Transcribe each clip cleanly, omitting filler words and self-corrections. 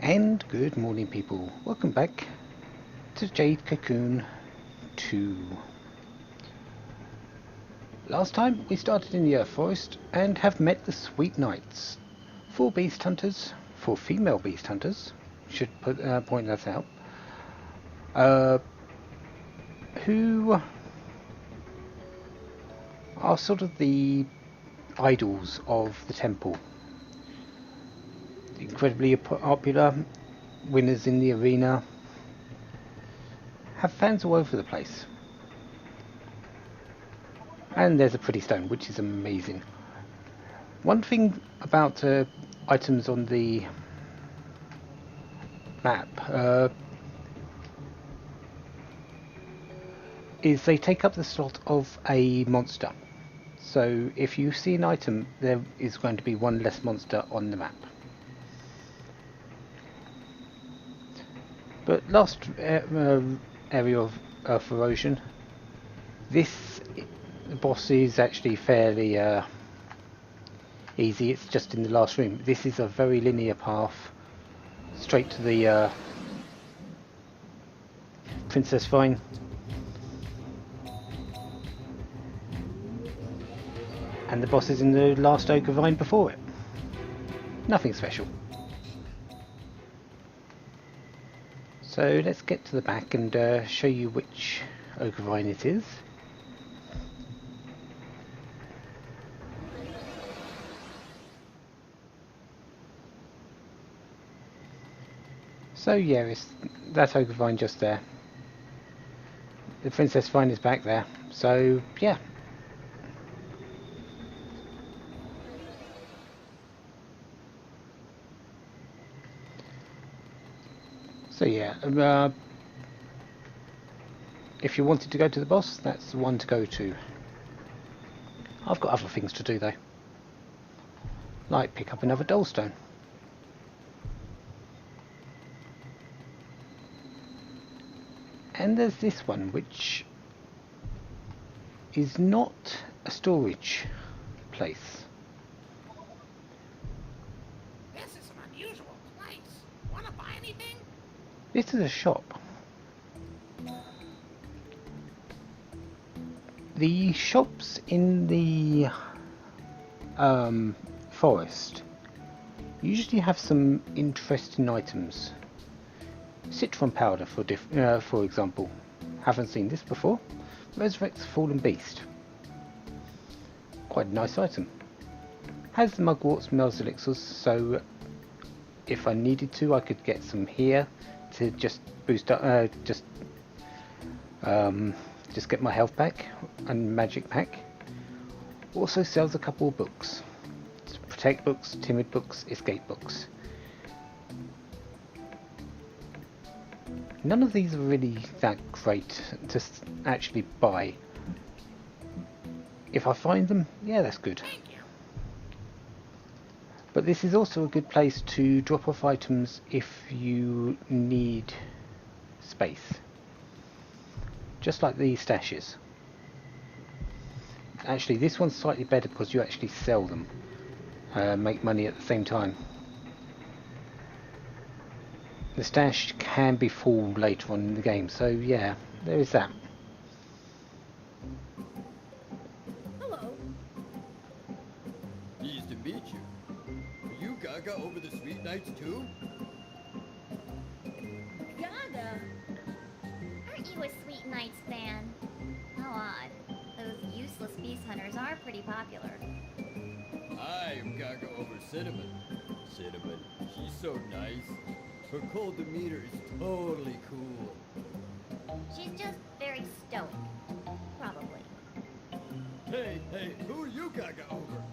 And good morning, people. Welcome back to Jade Cocoon 2. Last time we started in the Earth Forest and have met the Sweet Knights. 4 beast hunters, 4 female beast hunters, should point that out, who are sort of the idols of the temple. Incredibly popular, winners in the arena, have fans all over the place. And there's a pretty stone, which is amazing. One thing about items on the map is they take up the slot of a monster. So if you see an item, there is going to be one less monster on the map. But last area of Earth Erosion, this boss is actually fairly easy. It's just in the last room. This is a very linear path straight to the Princess Vine. And the boss is in the last Ogre Vine before it. Nothing special. So let's get to the back and show you which Ogre Vine it is. So yeah, it's that Ogre Vine just there. The Princess Vine is back there. So yeah. So yeah, if you wanted to go to the boss, that's the one to go to. I've got other things to do though, like pick up another Dollstone. And there's this one, which is not a storage place. This is an unusual place. Wanna buy anything? This is a shop. The shops in the forest usually have some interesting items. Citron powder, for example. Haven't seen this before. Resurrects Fallen Beast. Quite a nice item. Has the mugwort smells elixirs, so if I needed to, I could get some here to just boost up, just get my health back and magic pack. Also sells a couple of books. Protect books, timid books, escape books. None of these are really that great to actually buy. If I find them, yeah, that's good. But this is also a good place to drop off items if you need space. Just like the stashes. Actually, this one's slightly better because you actually sell them. Make money at the same time. The stash can be full later on in the game, so yeah, there is that. Hello. Pleased to meet you. Are you Gaga over the Sweet Knights too? Gaga? Aren't you a Sweet Knights fan? How odd. Those useless beast hunters are pretty popular. I am Gaga over Cinnamon. Cinnamon, she's so nice. Her cold demeanor is totally cool. She's just very stoic. Probably. Hey, who are you Gaga over?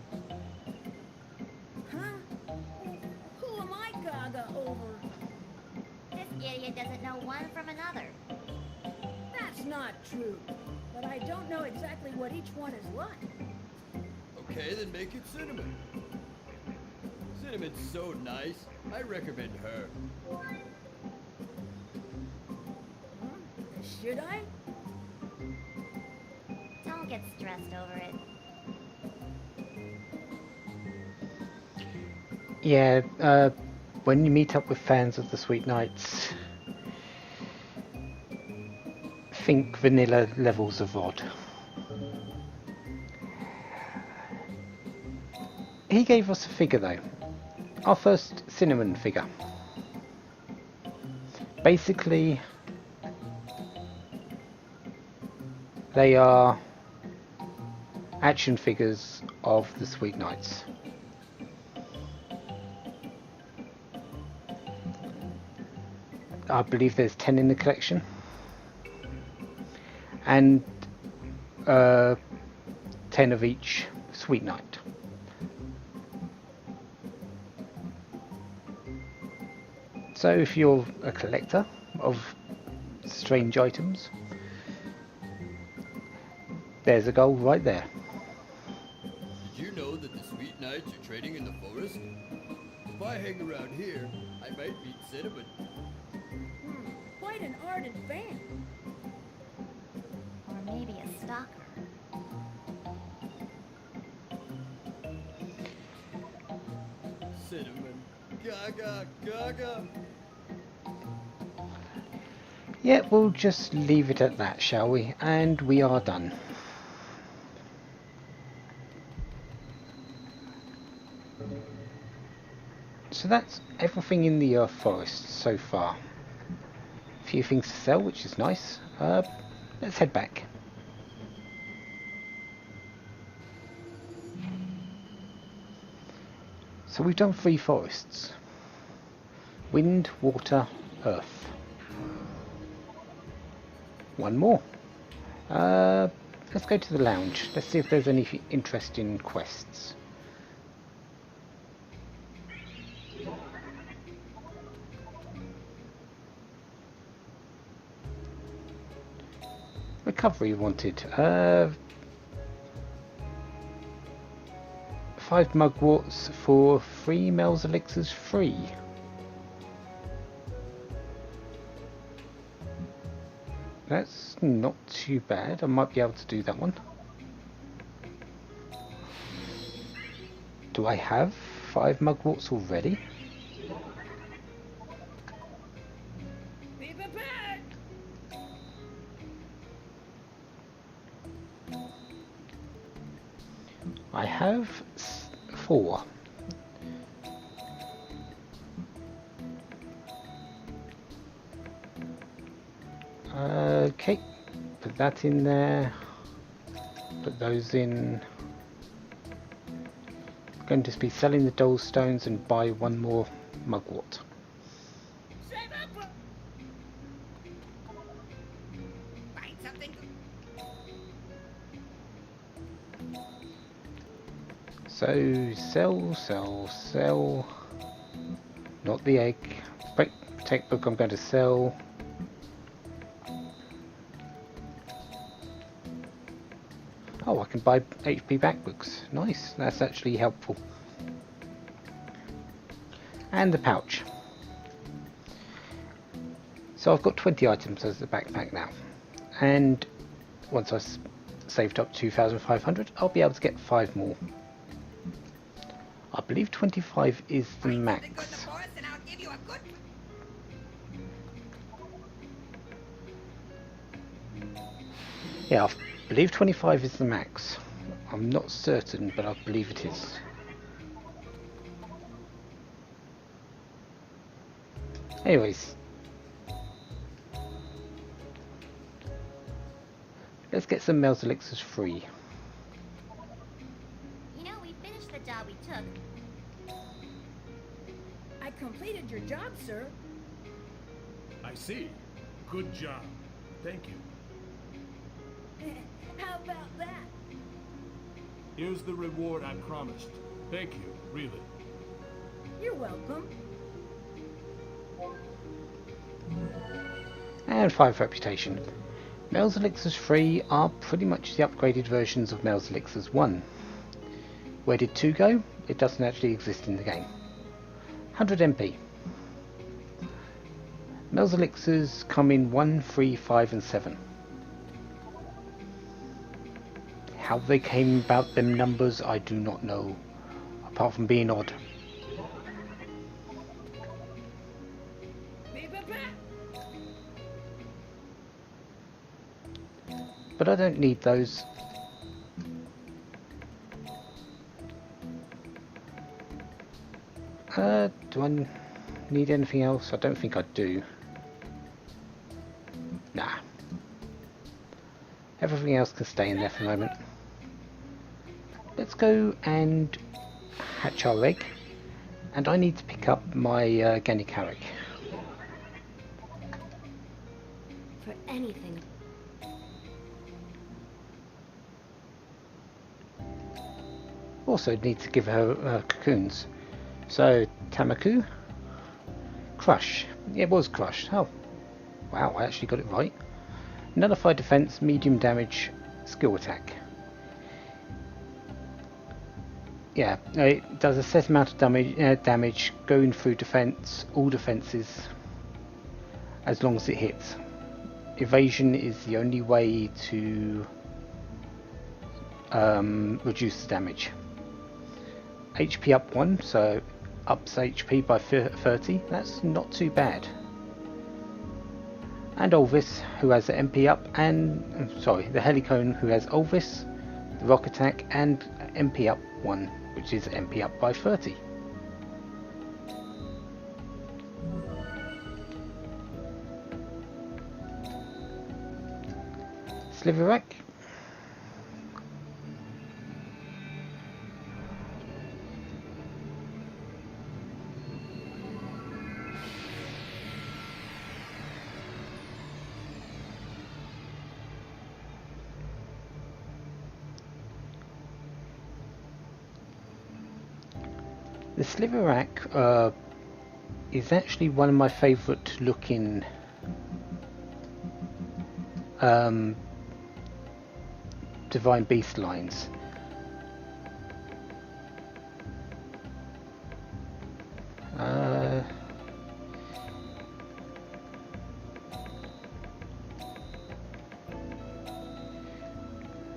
Huh? Who am I Gaga over? This idiot doesn't know one from another. That's not true. But I don't know exactly what each one is like. Okay, then make it Cinnamon. Cinnamon's so nice. I recommend her. Should I? Don't get stressed over it. Yeah, when you meet up with fans of the Sweet Knights, think vanilla levels of odd. He gave us a figure though, our first cinnamon figure. Basically, they are action figures of the Sweet Knights. I believe there's 10 in the collection, and 10 of each Sweet Knight. So if you're a collector of strange items, there's a goal right there. Did you know that the Sweet Knights are trading in the forest? If I hang around here, I might meet Cinnamon. Quite an ardent fan. Or maybe a stalker. Cinnamon. Gaga, gaga. Yeah, we'll just leave it at that, shall we? And we are done. So that's everything in the Earth Forest so far. A few things to sell, which is nice. Let's head back. So we've done 3 forests. Wind, water, earth. One more. Let's go to the lounge. Let's see if there's any interesting quests. Recovery wanted. 5 mugworts for 3 Mel's elixirs free. That's not too bad. I might be able to do that one. Do I have 5 mugworts already? Be prepared! I have 4. Okay, put that in there. Put those in. Going to be selling the Dole Stones and buy 1 more mugwort. Save up! Find something. So sell. Not the egg. Protect book I'm going to sell. Oh, I can buy HP back books. Nice, that's actually helpful. And the pouch. So I've got 20 items as the backpack now. And once I've saved up 2,500, I'll be able to get 5 more. I believe 25 is the Find something good in the max. forest and I'll give you a good... Yeah, I believe 25 is the max. I'm not certain, but I believe it is. Anyways, let's get some Mel's elixirs free. You know, we finished the job we took. I completed your job, sir. I see. Good job. Thank you. How about that? Here's the reward I promised. Thank you, really. You're welcome. And 5 reputation. Mel's elixirs free are pretty much the upgraded versions of Mel's elixirs 1. Where did 2 go? It doesn't actually exist in the game. 100 MP. Mel's elixirs come in 1, 3, 5 and 7. How they came about them numbers I do not know, apart from being odd. But I don't need those. Do I need anything else? I don't think I do. Nah. Everything else can stay in there for the moment. Let's go and hatch our egg. And I need to pick up my Gani carrick. For anything. Also need to give her cocoons. So, Tamaku. Crush. It was Crush. Oh. Wow, I actually got it right. Nullify defense, medium damage, skill attack. Yeah, it does a set amount of damage going through defense, all defenses, as long as it hits. Evasion is the only way to reduce the damage. HP up 1, so ups HP by 30. That's not too bad. And Olvis, who has the MP up, and the Helicone, who has Olvis, the Rock Attack, and MP up 1, which is MP up by 30. Sliverack. The Sliverack is actually one of my favourite looking Divine Beast lines.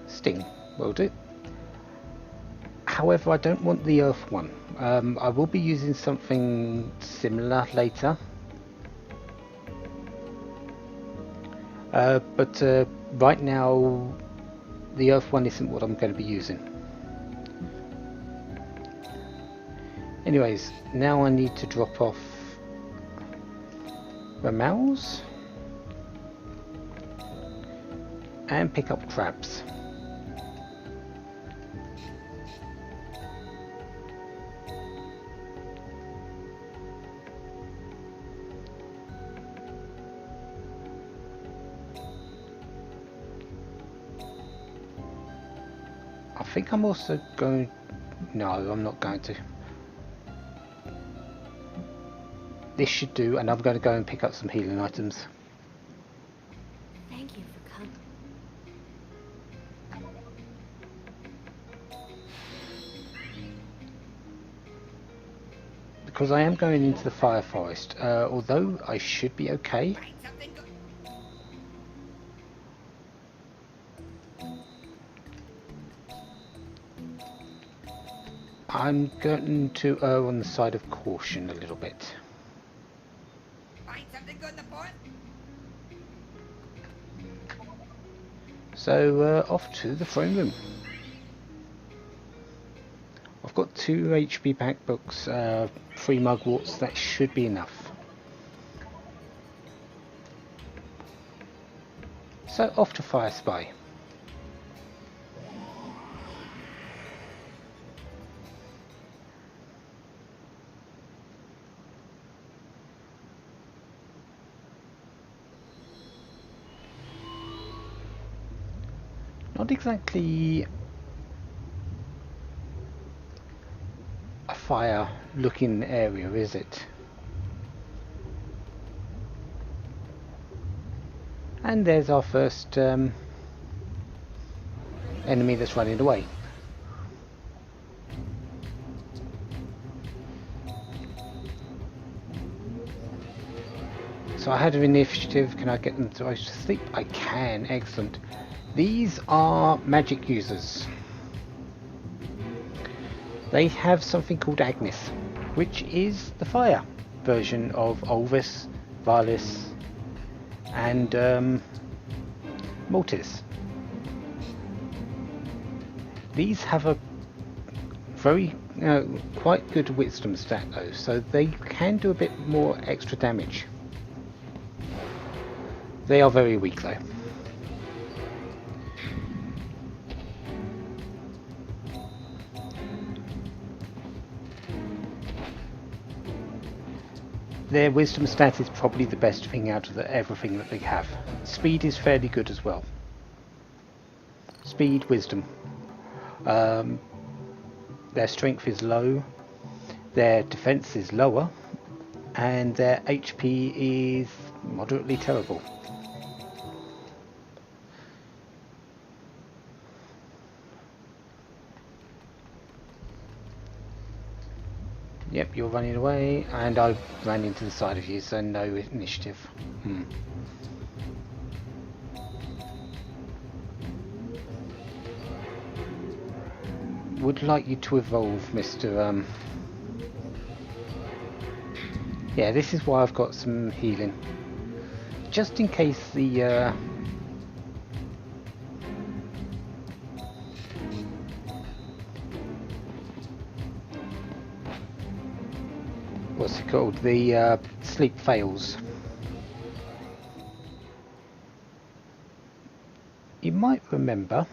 Sting will do. However, I don't want the Earth one. I will be using something similar later. But right now, the Earth one isn't what I'm going to be using. Anyways, now I need to drop off Ramals and pick up crabs. I think I'm also going... No, I'm not going to. This should do, and I'm going to go and pick up some healing items. Thank you for coming. Because I am going into the fire forest, although I should be okay. Find something good. I'm going to err on the side of caution a little bit. Find something good in the forest. So off to the throne room. I've got 2 HP pack books, 3 mugworts, that should be enough. So off to Fire Spy. Not exactly a fire looking area, is it? And there's our first enemy that's running away. So I had an initiative. Can I get them to sleep? I can. Excellent. These are magic users. They have something called Agnes, which is the fire version of Olvis Valis, and Mortis. These have a very quite good wisdom stat though, so they can do a bit more extra damage. They are very weak though. Their wisdom stat is probably the best thing out of everything that they have. Speed is fairly good as well. Speed, wisdom. Their strength is low, their defense is lower, and their HP is moderately terrible. Yep, you're running away, and I ran into the side of you, so no initiative. Would like you to evolve, Mr. Yeah, this is why I've got some healing. Just in case the what's it called? The sleep fails. You might remember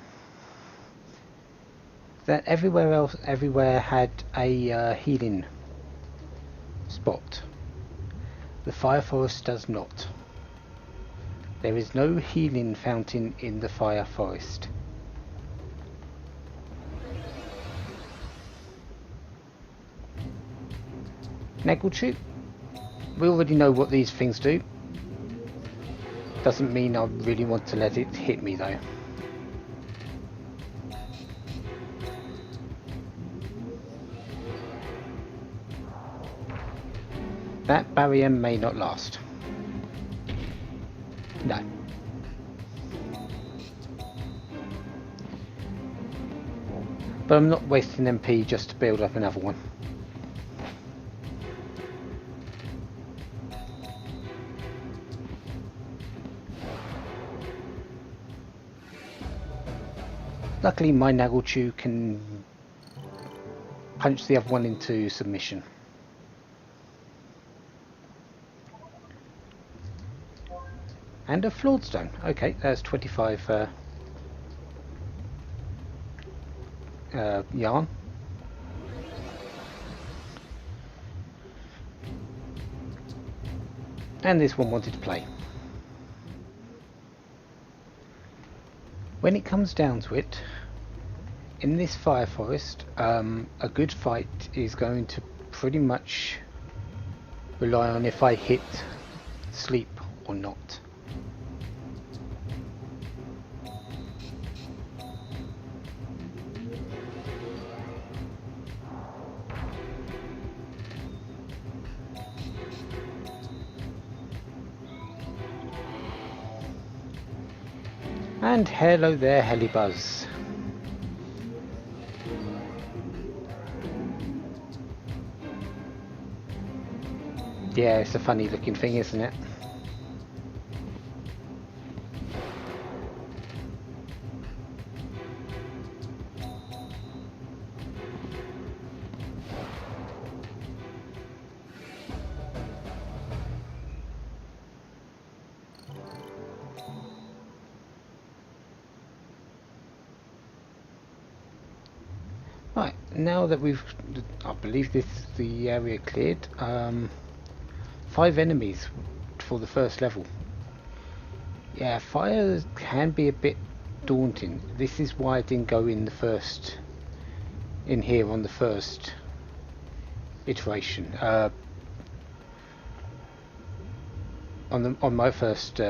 that everywhere had a healing spot. The Fire Forest does not. There is no healing fountain in the Fire Forest. Nagglechew, we already know what these things do. Doesn't mean I really want to let it hit me though. That barrier may not last. No. But I'm not wasting MP just to build up another one. Luckily my Nagglechew can punch the other one into submission. And a flawed stone. Okay, that's 25 yarn. And this one wanted to play. When it comes down to it, in this Fire Forest, a good fight is going to pretty much rely on if I hit sleep or not. And hello there, Helibuzz. Yeah, it's a funny looking thing, isn't it? Right, now that I believe this is the area cleared, 5 enemies for the first level. Yeah, fire can be a bit daunting. This is why I didn't go in here on the first iteration. On my first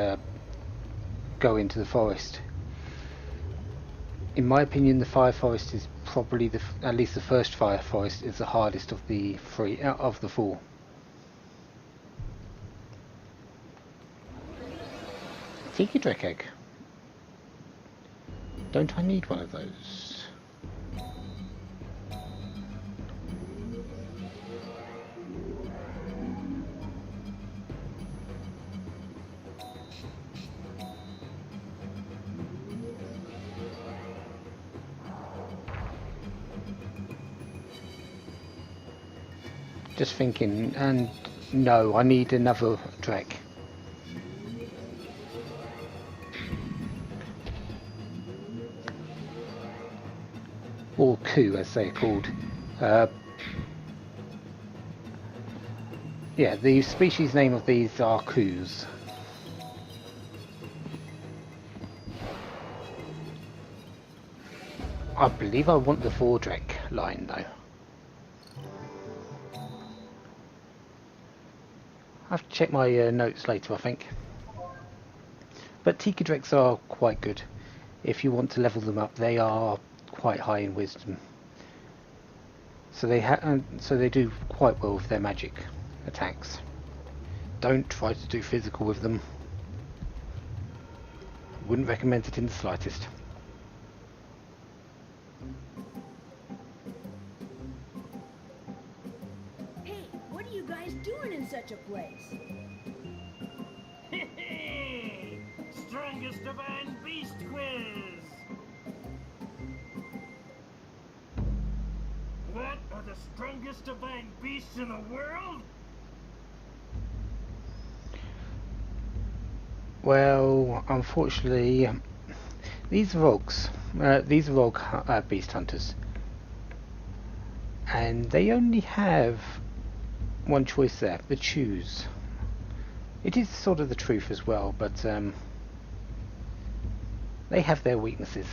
go into the forest. In my opinion, the Fire Forest is probably at least the first Fire Forest is the hardest of the four. Tiki Drake egg. Don't I need one of those? Just thinking, and no, I need another Drek. Or Coup, as they're called. Uh, yeah, the species name of these are Coups. I believe I want the Vordrek line though. I have to check my notes later, I think. But Tika Dreks are quite good. If you want to level them up, they are quite high in wisdom. So they do quite well with their magic attacks. Don't try to do physical with them. Wouldn't recommend it in the slightest. Hey, what are you guys doing in such a place? Strongest divine beast quiz! What are the strongest divine beasts in the world? Well, unfortunately, these are Rog beast hunters, and they only have one choice there: the choose. It is sort of the truth as well, but they have their weaknesses.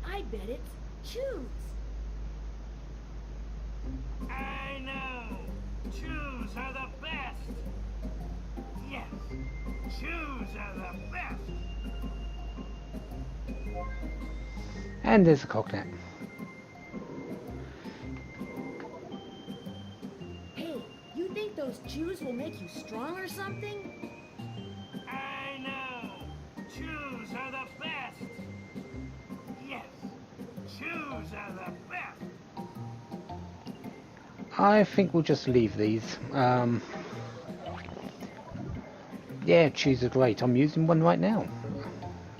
I bet it's choose. I know! Choose are the best! Yes! Choose are the best! And there's a cocknet. Hey, you think those chews will make you strong or something? I know! Choose are the best! Yes! Choose are the best! I think we'll just leave these. Yeah, chews are great. I'm using one right now.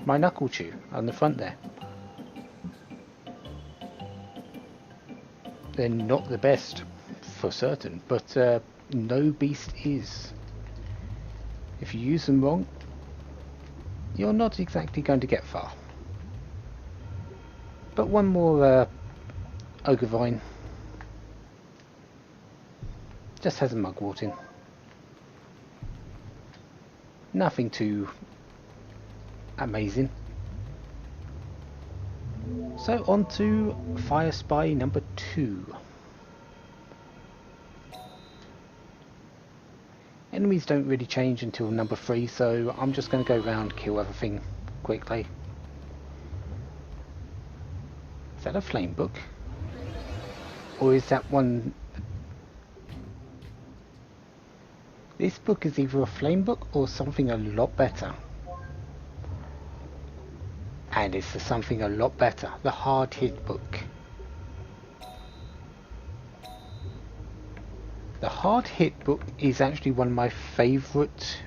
My knuckle chew on the front there. They're not the best, for certain, but no beast is. If you use them wrong, you're not exactly going to get far. But one more ogre vine. Just has a mugwort in. Nothing too amazing. So on to Fire Spy number 2. Enemies don't really change until number 3, so I'm just going to go around kill everything quickly. Is that a flame book? Or is that one... This book is either a flame book or something a lot better. And it's the something a lot better, the hard hit book. The hard hit book is actually one of my favourite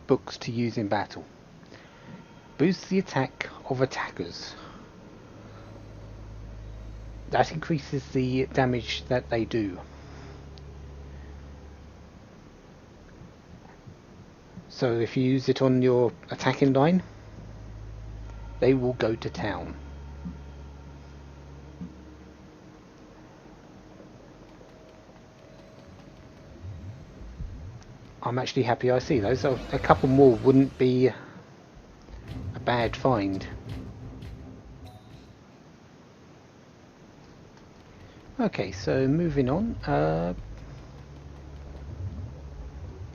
books to use in battle. Boosts the attack of attackers. That increases the damage that they do. So if you use it on your attacking line, they will go to town. I'm actually happy I see those. So a couple more wouldn't be a bad find. Okay, so moving on.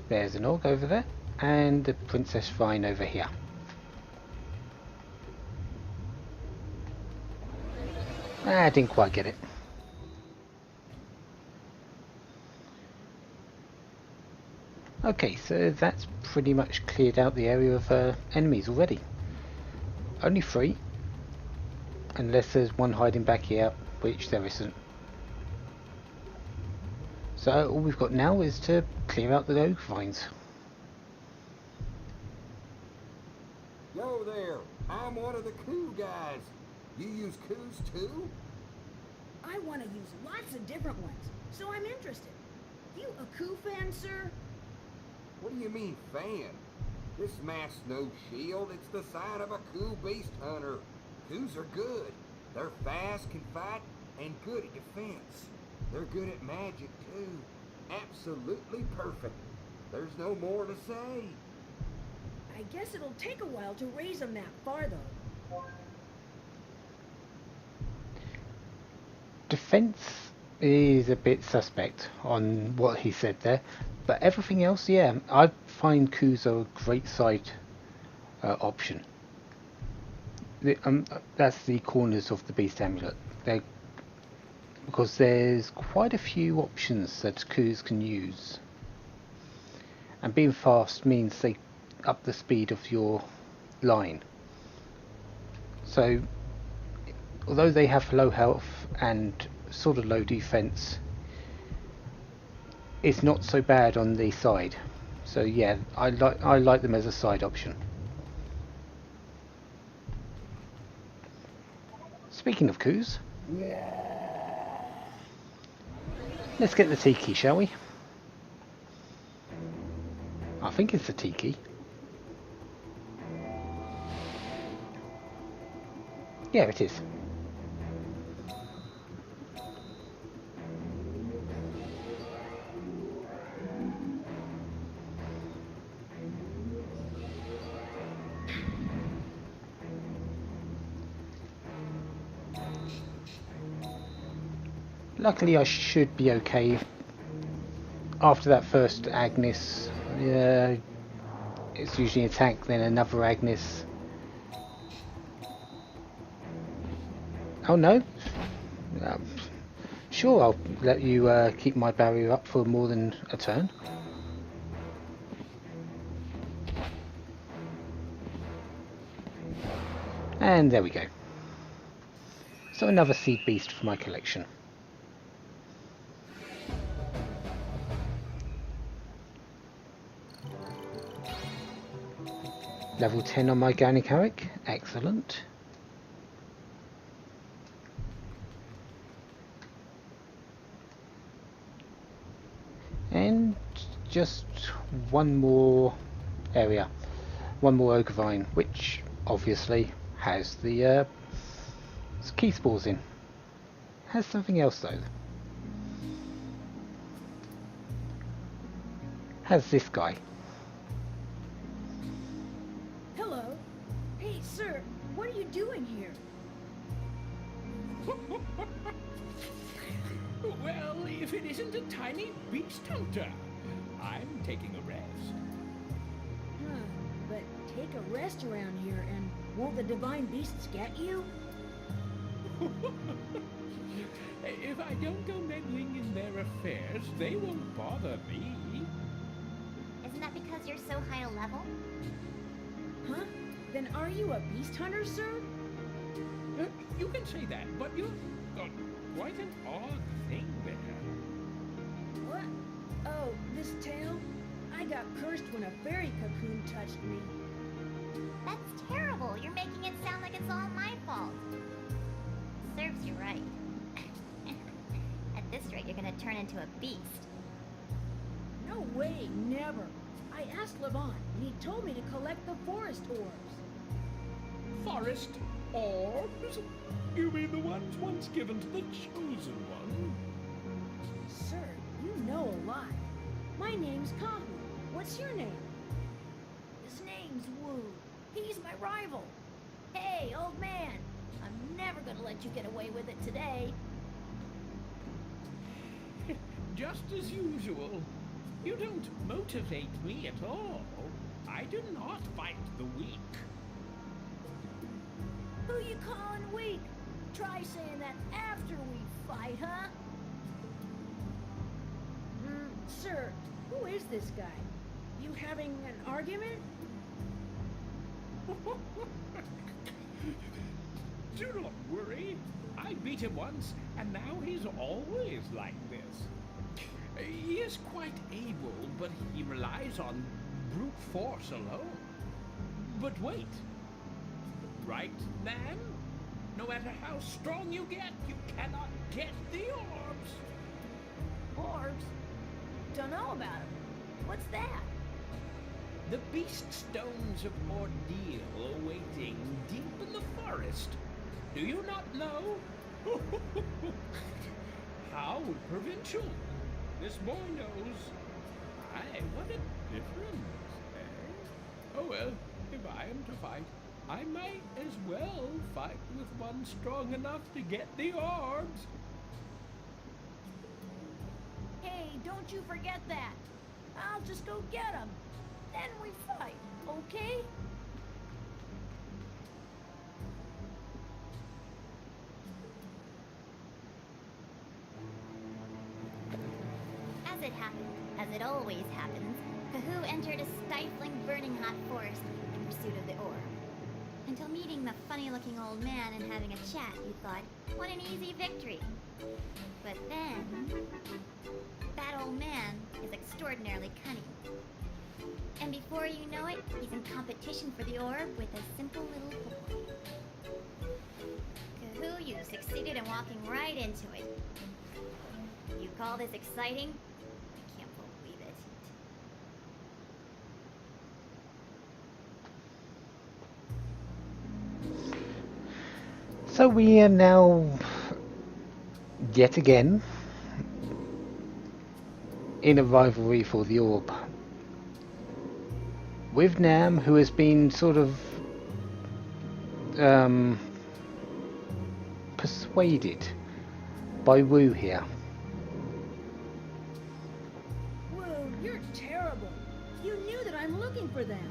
There's an orc over there, and the Princess Vine over here. I didn't quite get it. Okay, so that's pretty much cleared out the area of enemies already. Only 3. Unless there's one hiding back here, which there isn't. So all we've got now is to clear out the oak vines. Yo there, I'm one of the coup guys. You use coups too? I want to use lots of different ones, so I'm interested. You a Coup fan, sir? What do you mean, fan? This mask's no shield. It's the sign of a Coup beast hunter. Coups are good. They're fast, can fight, and good at defense. They're good at magic, too. Absolutely perfect. There's no more to say. I guess it'll take a while to raise them that far, though. Defense is a bit suspect on what he said there, but everything else, yeah, I find coups are a great side option. That's the corners of the beast amulet. Because there's quite a few options that coups can use, and being fast means they up the speed of your line. So although they have low health and sort of low defense, it's not so bad on the side. So yeah, I like them as a side option. Speaking of coups, let's get the tiki, shall we? I think it's the tiki. Yeah, it is. Luckily I should be okay. After that first Agnes, it's usually a tank, then another Agnes. Oh no. Sure, I'll let you keep my barrier up for more than a turn. And there we go. So another seed beast for my collection. Level 10 on my Garnicaric, excellent. And just one more area, one more Ogre Vine, which obviously has the key spores in. Has something else though. Has this guy. Hello. Hey, sir, what are you doing here? Well, if it isn't a tiny beast hunter, I'm taking a rest. Huh, but take a rest around here, and won't the divine beasts get you? If I don't go meddling in their affairs, they won't bother me. Isn't that because you're so high a level? Huh? Then are you a beast hunter, sir? You can say that, but you've got quite an odd thing there. What? Oh, this tail? I got cursed when a fairy cocoon touched me. That's terrible. You're making it sound like it's all my fault. Serves you right. At this rate, you're gonna turn into a beast. No way, never. I asked Levant, and he told me to collect the forest orbs. Forest orbs? You mean the ones once given to the chosen one? Sir, you know a lot. My name's Kahu. What's your name? His name's Wu. He's my rival. Hey, old man. I'm never gonna let you get away with it today. Just as usual. You don't motivate me at all. I do not fight the weak. Who you calling weak? Try saying that after we fight, huh? Sir, who is this guy? You having an argument? Do not worry. I beat him once, and now he's always like this. He is quite able, but he relies on brute force alone. But wait. Right, man? No matter how strong you get, you cannot get the orbs. Orbs? Don't know about them. What's that? The beast stones of ordeal awaiting deep in the forest. Do you not know? How provincial. This boy knows. Aye, what a difference, eh? Oh well, if I am to fight, I might as well fight with one strong enough to get the orbs. Hey, don't you forget that. I'll just go get them. Then we fight, okay? As it happened, as it always happens, Kahoo entered a stifling, burning hot forest in pursuit of the orb. Until meeting the funny-looking old man and having a chat, you thought, what an easy victory. But then, that old man is extraordinarily cunning. And before you know it, he's in competition for the orb with a simple little boy. Kahoo, you succeeded in walking right into it. You call this exciting? I can't believe it. So we are now, yet again, in a rivalry for the orb. With Nam, who has been sort of persuaded by Wu here. Woo, you're terrible. You knew that I'm looking for them.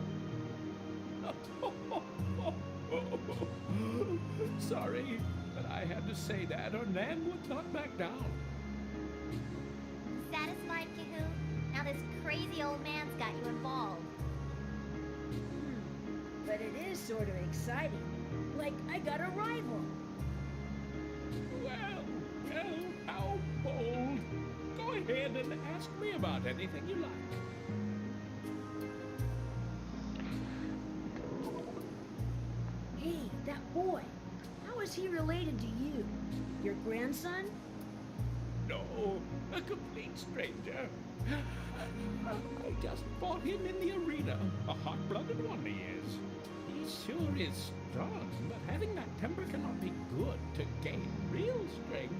Sorry, but I had to say that or Nan would not back down. Satisfied, Kahoo? Now this crazy old man's got you involved. But it is sort of exciting. Like I got a rival. Well, how bold. Go ahead and ask me about anything you like. Hey, that boy. How is he related to you? Your grandson? No, a complete stranger. I just fought him in the arena. A hot-blooded one he is. He sure is strong, but having that temper cannot be good to gain real strength.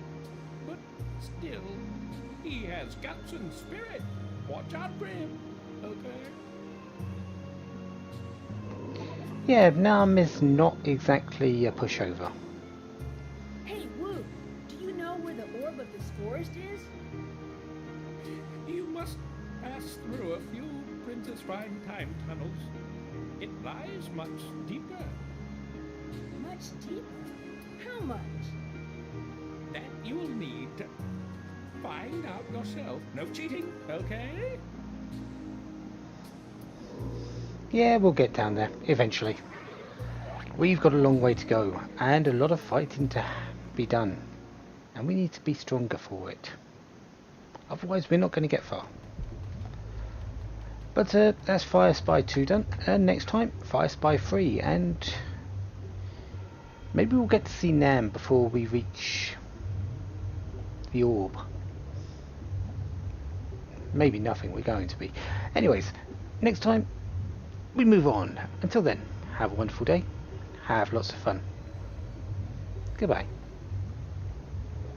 But still, he has guts and spirit. Watch out for him, okay? Yeah, Nam is not exactly a pushover. Hey, Wu, do you know where the orb of this forest is? You must pass through a few Princess Rhyme time tunnels. It lies much deeper. Much deeper? How much? That you will need to find out yourself. No cheating, okay? Yeah, we'll get down there, eventually. We've got a long way to go, and a lot of fighting to be done. And we need to be stronger for it. Otherwise, we're not going to get far. But that's Fire Spy 2 done, and next time, Fire Spy 3, and maybe we'll get to see Nam before we reach the orb. Maybe nothing, we're going to be. Anyways, next time, we move on. Until then, have a wonderful day, have lots of fun. Goodbye.